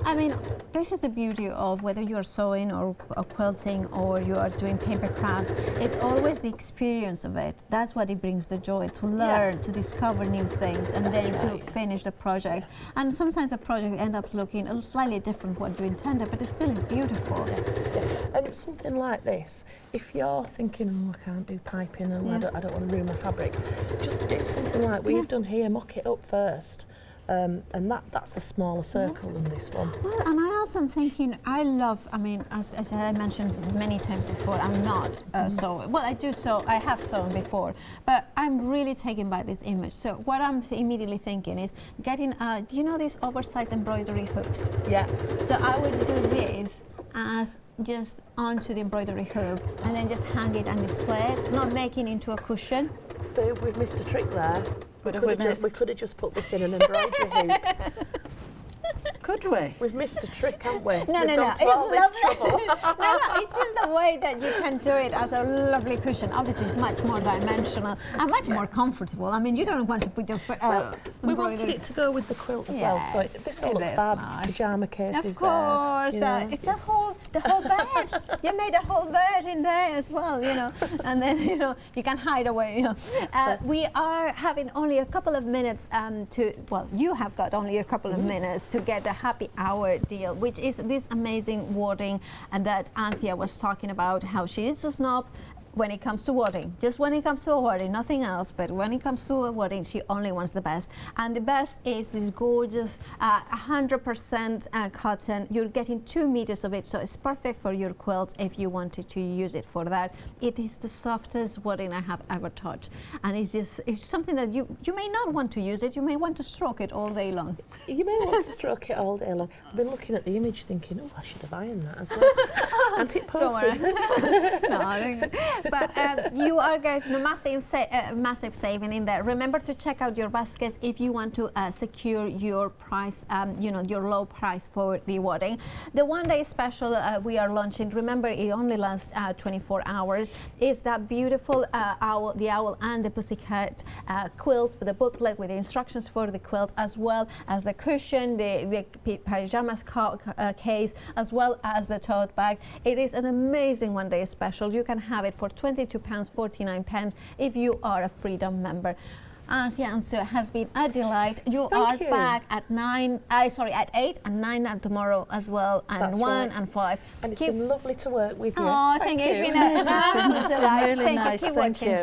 I mean, this is the beauty of whether you are sewing or quilting or you are doing paper crafts. It's always the experience of it. That's what it brings the joy, to learn, to discover new things, and then to finish the project. And sometimes the project ends up looking a slightly different what you intended, but it still is beautiful. And something like this, if you're thinking, oh, I can't do piping and I don't want to ruin my fabric, just do something like we've done here, mock it up first. And that's a smaller circle than this one. Well, and I also am thinking, I love, I mean, as I mentioned many times before, I'm not sewing. Well, I do sew, I have sewn before, but I'm really taken by this image. So what I'm immediately thinking is getting, do you know these oversized embroidery hooks? Yeah. So I would do this as just onto the embroidery hook and then just hang it and display it, not making it into a cushion. So we've missed a trick there. We could have just put this in an embroidery hoop. Could we? We've missed a trick, haven't we? No, We've no, gone to all this trouble. no, it's just the way that you can do it as a lovely cushion. Obviously, it's much more dimensional and much more comfortable. I mean, you don't want to put your we wanted it to go with the quilt as well, so this will look fab. Nice. Pajama cases of course, there. It's the whole bed. You made a whole bed in there as well, you know, and then you can hide away. You know, we are having only a couple of minutes you have got only a couple of minutes to get the happy hour deal, which is this amazing wording and that Anthea was talking about, how she is a snob when it comes to wording. Just when it comes to wording, nothing else, but when it comes to wording, she only wants the best. And the best is this gorgeous 100% cotton. You're getting 2 meters of it, so it's perfect for your quilt if you wanted to use it for that. It is the softest wording I have ever touched. And it's something that you may not want to use it, you may want to stroke it all day long. You may want to stroke it all day long. I've been looking at the image thinking, oh, I should have ironed that as well. Anti-posted. No, I think but you are getting a massive saving in there. Remember to check out your baskets if you want to secure your price, your low price for the wording. The one-day special we are launching, remember it only lasts 24 hours, is that beautiful owl, the owl and the pussycat quilt with the booklet with the instructions for the quilt, as well as the cushion, the pajama case, as well as the tote bag. It is an amazing one-day special. You can have it for £22.49 if you are a Freedom member. Anthea, so it has been a delight. You are back at 8 and 9 tomorrow as well, and That's 1 right. and 5. And it's been lovely to work with you. Oh, thank you. It's been an absolute delight. Really nice. Keep Thank working. you.